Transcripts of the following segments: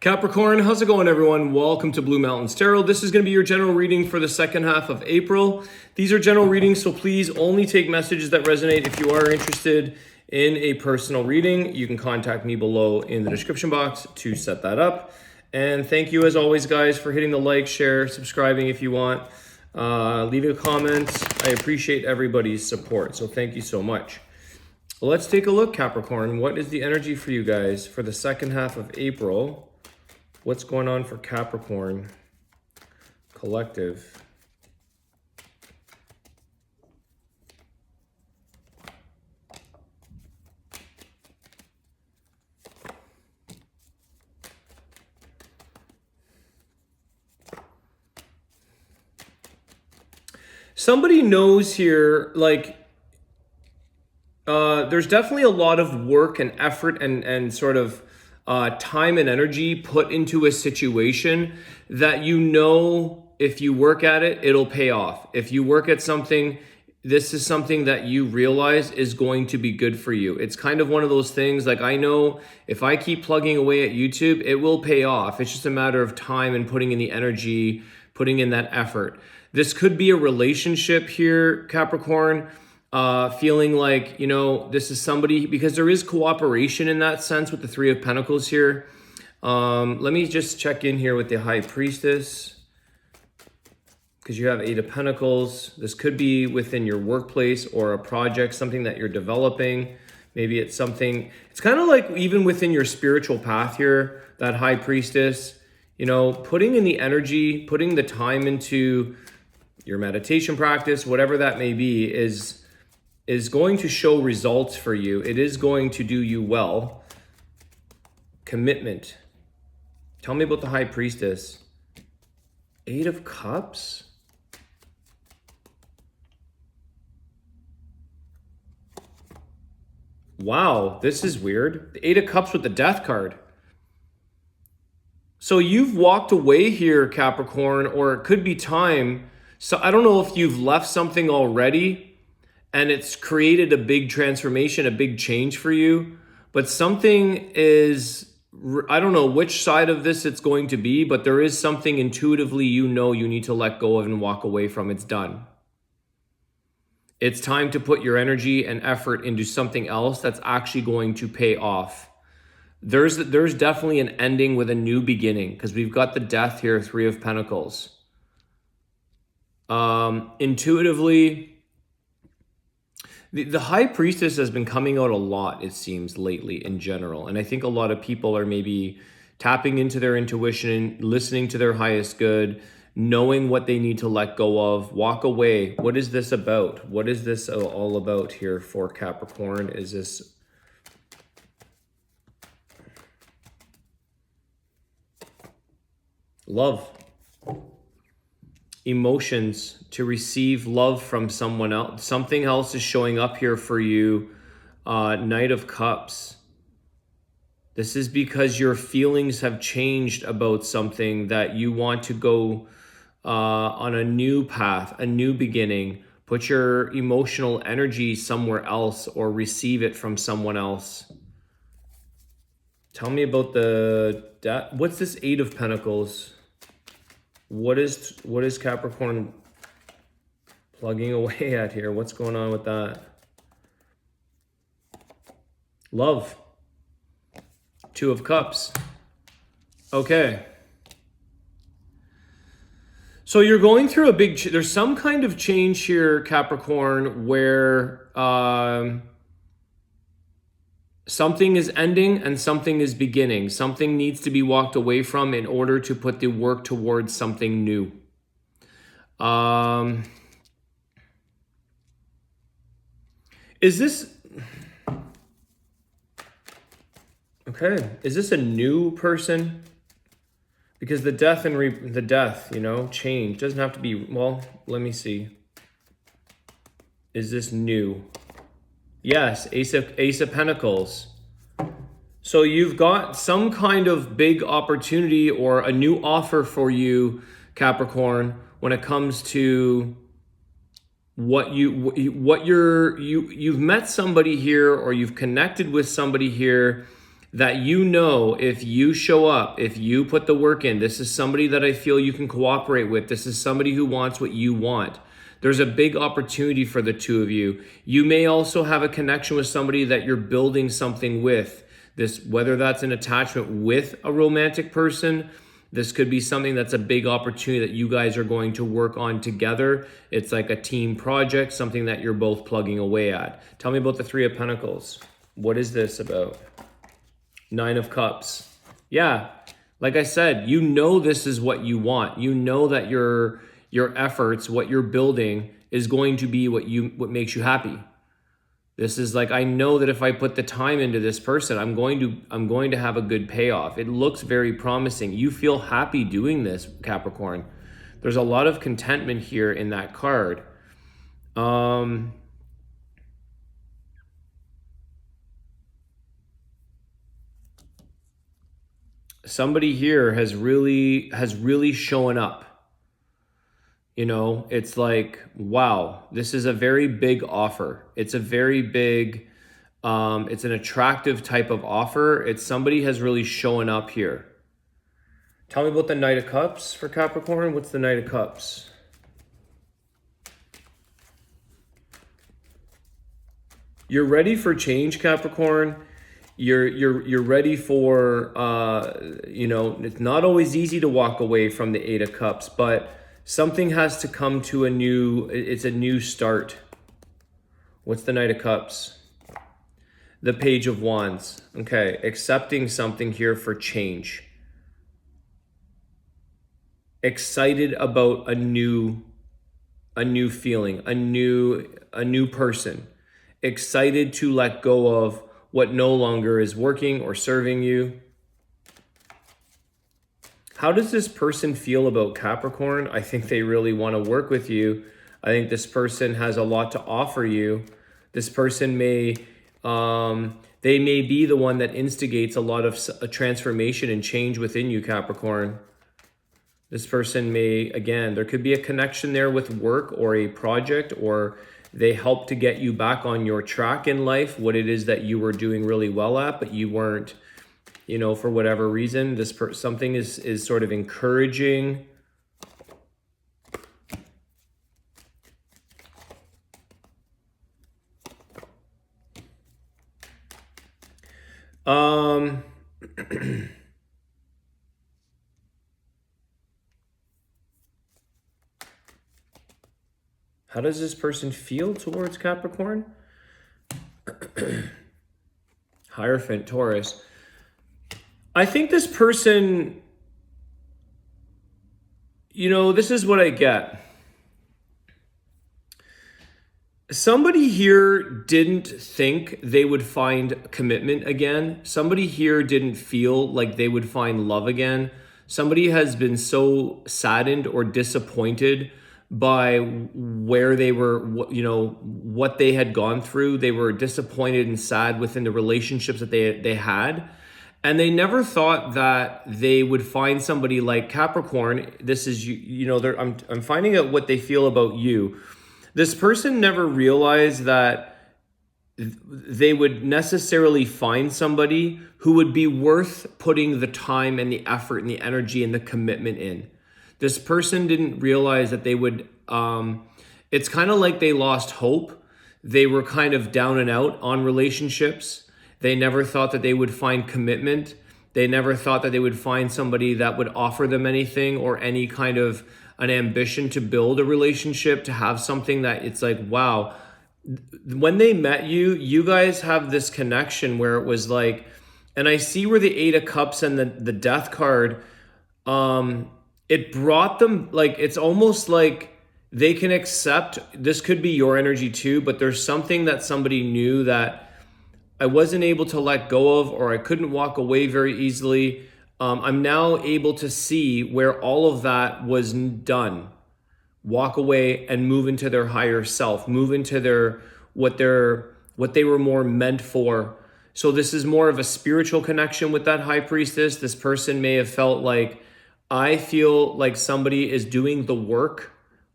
Capricorn, how's it going, everyone? Welcome to Blue Mountains Tarot. This is going to be your general reading for the second half of April. These are general readings, so please only take messages that resonate. If you are interested in a personal reading, you can contact me below in the description box to set that up. And thank you, as always, guys, for hitting the like, share, subscribing if you want, leaving a comment. I appreciate everybody's support, so thank you so much. Well, let's take a look, Capricorn. What is the energy for you guys for the second half of April? What's going on for Capricorn Collective? Somebody knows here, like, there's definitely a lot of work and effort and sort of time and energy put into a situation that, you know, if you work at it, it'll pay off. If you work at something, this is something that you realize is going to be good for you. It's kind of one of those things, like, I know if I keep plugging away at YouTube, it will pay off. It's just a matter of time and putting in the energy, putting in that effort. This could be a relationship here, Capricorn. Feeling like, you know, this is somebody, because there is cooperation in that sense with the Three of Pentacles here. Let me just check in here with the High Priestess, because you have Eight of Pentacles. This could be within your workplace or a project, something that you're developing. Maybe it's something, it's kind of like even within your spiritual path here, that High Priestess, you know, putting in the energy, putting the time into your meditation practice, whatever that may be, is going to show results for you. It is going to do you well. Commitment. Tell me about the High Priestess. Eight of Cups. Wow, this is weird. The Eight of Cups with the Death card. So you've walked away here, Capricorn, or it could be time. So I don't know if you've left something already and it's created a big transformation, a big change for you. But something is, I don't know which side of this it's going to be, but there is something intuitively you know you need to let go of and walk away from. It's done. It's time to put your energy and effort into something else that's actually going to pay off. There's definitely an ending with a new beginning, because we've got the Death here, Three of Pentacles. Intuitively, the High Priestess has been coming out a lot, it seems, lately in general. And I think a lot of people are maybe tapping into their intuition, listening to their highest good, knowing what they need to let go of, walk away. What is this about? What is this all about here for Capricorn? Is this... love. Emotions, to receive love from someone else. Something else is showing up here for you. Knight of Cups. This is because your feelings have changed about something, that you want to go on a new path, a new beginning. Put your emotional energy somewhere else or receive it from someone else. Tell me about what's this Eight of Pentacles? What is Capricorn plugging away at here? What's going on with that? Love. Two of Cups. Okay. So you're going through a big... there's some kind of change here, Capricorn, where something is ending and something is beginning. Something needs to be walked away from in order to put the work towards something new. Is this... okay, is this a new person? Because the Death and the Death, you know, change. Doesn't have to be... well, let me see. Is this new? Yes, Ace of Pentacles. So you've got some kind of big opportunity or a new offer for you, Capricorn, when it comes to you've met somebody here, or you've connected with somebody here, that you know if you show up, if you put the work in, this is somebody that I feel you can cooperate with. This is somebody who wants what you want. There's a big opportunity for the two of you. You may also have a connection with somebody that you're building something with. This, whether that's an attachment with a romantic person, this could be something that's a big opportunity that you guys are going to work on together. It's like a team project, something that you're both plugging away at. Tell me about the Three of Pentacles. What is this about? Nine of Cups. Yeah, like I said, you know this is what you want. You know that your efforts, what you're building, is going to be what makes you happy. This is like, I know that if I put the time into this person, I'm going to have a good payoff. It looks very promising. You feel happy doing this, Capricorn. There's a lot of contentment here in that card. Somebody here has really shown up. You know, it's like, wow, this is a very big offer. It's a very big, it's an attractive type of offer. It's somebody has really shown up here. Tell me about the Knight of Cups for Capricorn. What's the Knight of Cups? You're ready for change, Capricorn. You're ready for, you know, it's not always easy to walk away from the Eight of Cups, but something has to come to it's a new start. What's the Knight of Cups? The Page of Wands. Okay, accepting something here for change. Excited about a new feeling, a new person. Excited to let go of what no longer is working or serving you. How does this person feel about Capricorn? I think they really want to work with you. I think this person has a lot to offer you. This person may be the one that instigates a lot of a transformation and change within you, Capricorn. This person may, again, there could be a connection there with work or a project, or they help to get you back on your track in life, what it is that you were doing really well at, but you weren't, you know, for whatever reason. Something is sort of encouraging. How does this person feel towards Capricorn? Hierophant, Taurus. I think this person, you know, this is what I get. Somebody here didn't think they would find commitment again. Somebody here didn't feel like they would find love again. Somebody has been so saddened or disappointed by where they were, you know, what they had gone through. They were disappointed and sad within the relationships that they had. And they never thought that they would find somebody like Capricorn. This is, you know, I'm finding out what they feel about you. This person never realized that they would necessarily find somebody who would be worth putting the time and the effort and the energy and the commitment in. This person didn't realize that they would, it's kind of like they lost hope. They were kind of down and out on relationships. They never thought that they would find commitment. They never thought that they would find somebody that would offer them anything or any kind of an ambition to build a relationship, to have something that it's like, wow. When they met you, you guys have this connection where it was like, and I see where the Eight of Cups and the Death card, it brought them, like, it's almost like they can accept, this could be your energy too, but there's something that somebody knew that I wasn't able to let go of, or I couldn't walk away very easily. I'm now able to see where all of that was done. Walk away and move into their higher self, move into what they were more meant for. So this is more of a spiritual connection with that High Priestess. This person may have felt like, I feel like somebody is doing the work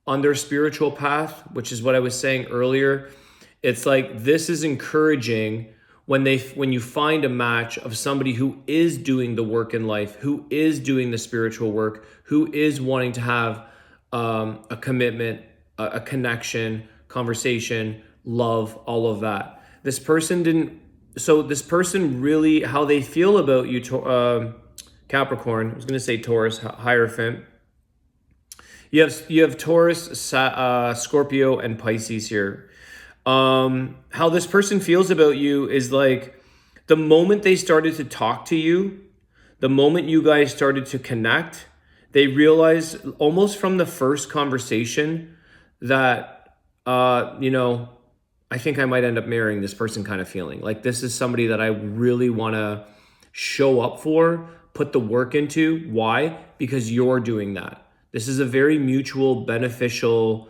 on their spiritual path, which is what I was saying earlier. It's like, this is encouraging when you find a match of somebody who is doing the work in life, who is doing the spiritual work, who is wanting to have a commitment, a connection, conversation, love, all of that. This person didn't. So this person really, how they feel about you, Capricorn. I was going to say Taurus, Hierophant. You have Taurus, Scorpio, and Pisces here. How this person feels about you is like the moment they started to talk to you, the moment you guys started to connect, they realized almost from the first conversation that, I think I might end up marrying this person kind of feeling. Like this is somebody that I really want to show up for, put the work into. Why? Because you're doing that. This is a very mutual, beneficial,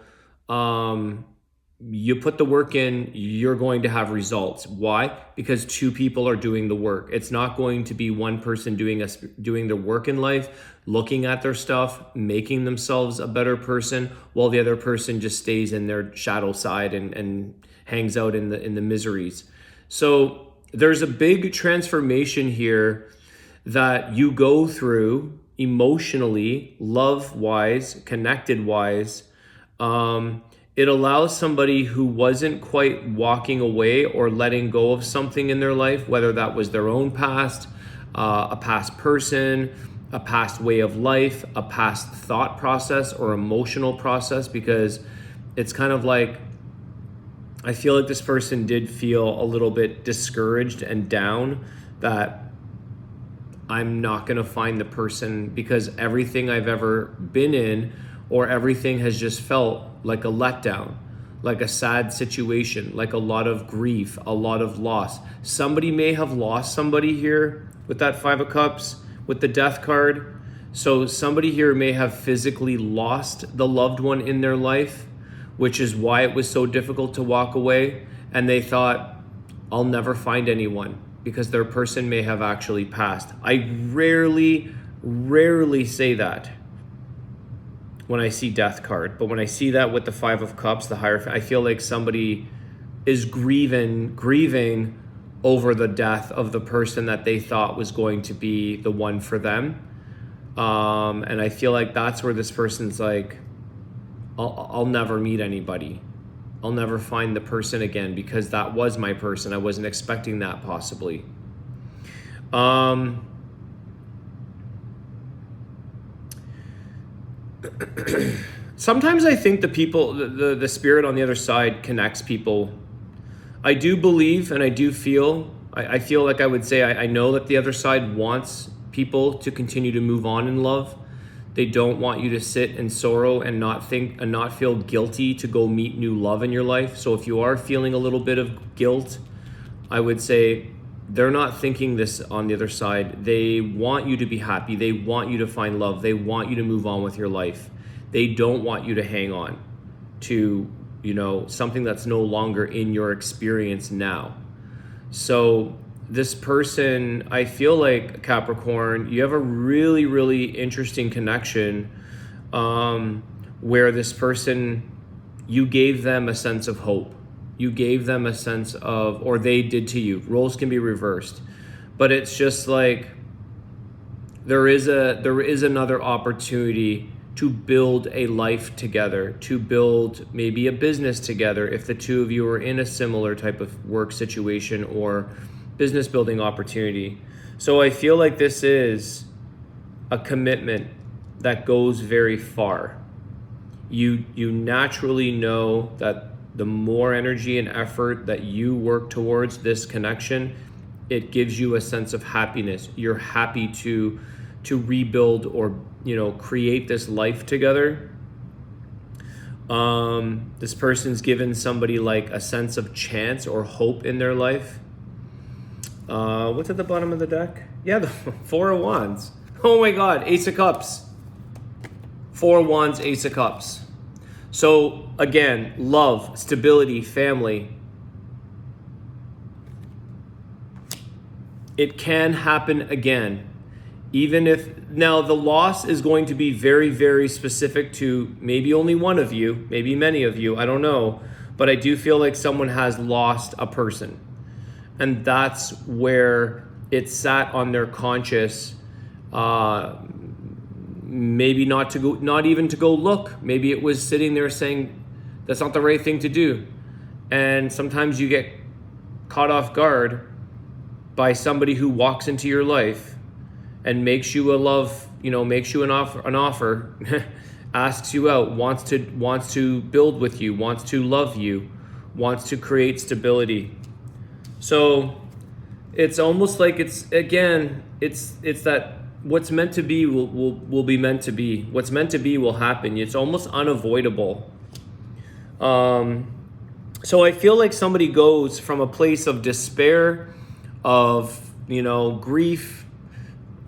you put the work in, you're going to have results. Why? Because two people are doing the work. It's not going to be one person doing the work in life, looking at their stuff, making themselves a better person, while the other person just stays in their shadow side and hangs out in the miseries. So there's a big transformation here that you go through emotionally, love-wise, connected-wise. It allows somebody who wasn't quite walking away or letting go of something in their life, whether that was their own past, a past person, a past way of life, a past thought process or emotional process, because it's kind of like, I feel like this person did feel a little bit discouraged and down that I'm not going to find the person, because everything I've ever been in or everything has just felt like a letdown, like a sad situation, like a lot of grief, a lot of loss. Somebody may have lost somebody here with that Five of Cups, with the Death card. So somebody here may have physically lost the loved one in their life, which is why it was so difficult to walk away. And they thought, I'll never find anyone, because their person may have actually passed. I rarely say that when I see Death card, but when I see that with the Five of Cups, the Hierophant, I feel like somebody is grieving over the death of the person that they thought was going to be the one for them. And I feel like that's where this person's like, I'll never meet anybody. I'll never find the person again, because that was my person. I wasn't expecting that possibly. Sometimes I think the spirit on the other side connects people. I do believe and I do feel, I feel like I would say, I know that the other side wants people to continue to move on in love. They don't want you to sit in sorrow and not feel guilty to go meet new love in your life. So if you are feeling a little bit of guilt, I would say they're not thinking this on the other side. They want you to be happy. They want you to find love. They want you to move on with your life. They don't want you to hang on to, something that's no longer in your experience now. So this person, I feel like, Capricorn, you have a really, really interesting connection where this person, you gave them a sense of hope. You gave them a sense of, or they did to you. Roles can be reversed. But it's just like there is another opportunity to build a life together, to build maybe a business together if the two of you are in a similar type of work situation or business building opportunity. So I feel like this is a commitment that goes very far. You naturally know that the more energy and effort that you work towards this connection, it gives you a sense of happiness. You're happy to rebuild or create this life together. This person's given somebody like a sense of chance or hope in their life. What's at the bottom of the deck? Yeah, the Four of Wands. Oh my God, Ace of Cups. Four of Wands, Ace of Cups. So again, love, stability, family. It can happen again. Even if, now the loss is going to be very, very specific to maybe only one of you, maybe many of you, I don't know. But I do feel like someone has lost a person. And that's where it sat on their conscious, maybe not even to go look. Maybe it was sitting there saying, that's not the right thing to do. And sometimes you get caught off guard by somebody who walks into your life and makes you makes you an offer, asks you out, wants to build with you, wants to love you, wants to create stability. So it's almost like it's that what's meant to be will be meant to be. What's meant to be will happen. It's almost unavoidable. So I feel like somebody goes from a place of despair, of, grief.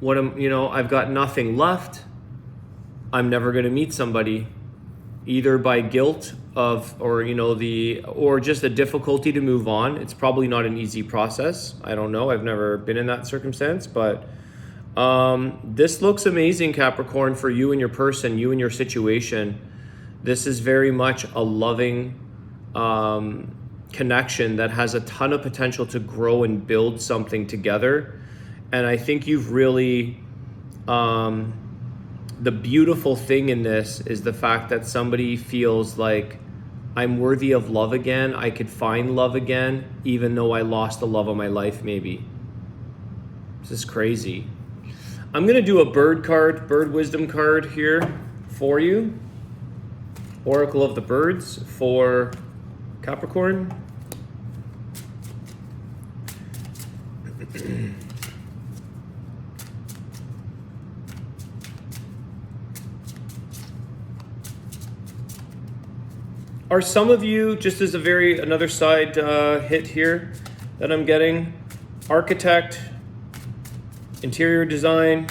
I've got nothing left. I'm never going to meet somebody, either by guilt or just a difficulty to move on. It's probably not an easy process. I don't know. I've never been in that circumstance, but this looks amazing, Capricorn, for you and your person, you and your situation. This is very much a loving connection that has a ton of potential to grow and build something together. And I think you've really, the beautiful thing in this is the fact that somebody feels like, I'm worthy of love again. I could find love again, even though I lost the love of my life, maybe. This is crazy. I'm going to do a bird wisdom card here for you. Oracle of the Birds for Capricorn. Are some of you, just as another side hit here that I'm getting, architect, interior design?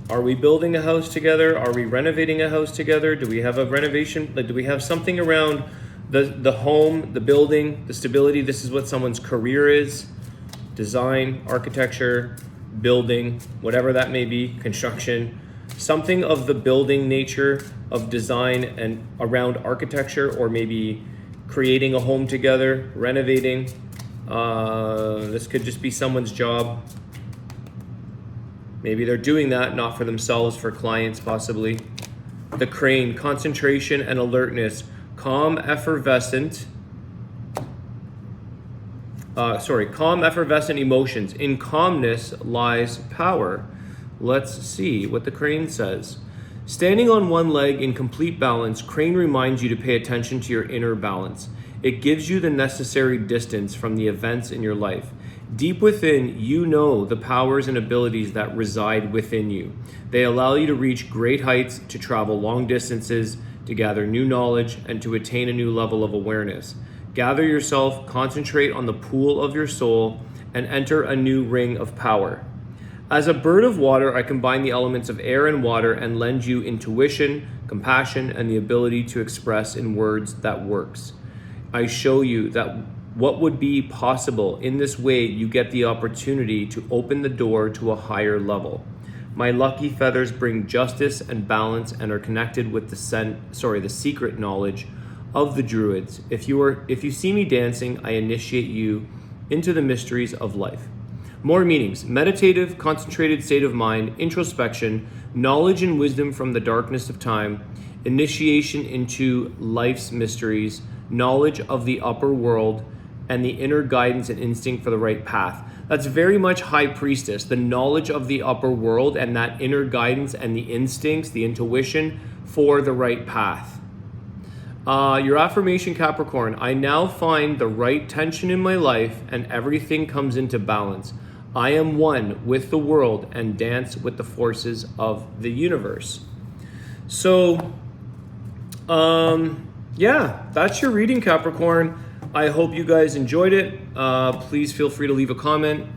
Are we building a house together? Are we renovating a house together? Do we have a renovation? Do we have something around the home, the building, the stability? This is what someone's career is. Design, architecture, building, whatever that may be, construction. Something of the building nature of design and around architecture, or maybe creating a home together, renovating. This could just be someone's job. Maybe they're doing that, not for themselves, for clients possibly. The crane, concentration and alertness, calm, effervescent emotions. In calmness lies power. Let's see what the crane says. Standing on one leg in complete balance, crane reminds you to pay attention to your inner balance. It gives you the necessary distance from the events in your life. Deep within, you know the powers and abilities that reside within you. They allow you to reach great heights, to travel long distances, to gather new knowledge, and to attain a new level of awareness. Gather yourself, concentrate on the pool of your soul, and enter a new ring of power. As a bird of water, I combine the elements of air and water and lend you intuition, compassion, and the ability to express in words that works. I show you that what would be possible. In this way, you get the opportunity to open the door to a higher level. My lucky feathers bring justice and balance and are connected with the secret knowledge of the Druids. If you see me dancing, I initiate you into the mysteries of life. More meanings: meditative, concentrated state of mind, introspection, knowledge and wisdom from the darkness of time, initiation into life's mysteries, knowledge of the upper world, and the inner guidance and instinct for the right path. That's very much High Priestess, the knowledge of the upper world and that inner guidance and the instincts, the intuition for the right path. Your affirmation, Capricorn: I now find the right tension in my life and everything comes into balance. I am one with the world and dance with the forces of the universe. So, that's your reading, Capricorn. I hope you guys enjoyed it. Please feel free to leave a comment,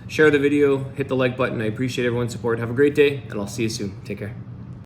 share the video, hit the like button. I appreciate everyone's support. Have a great day, and I'll see you soon. Take care.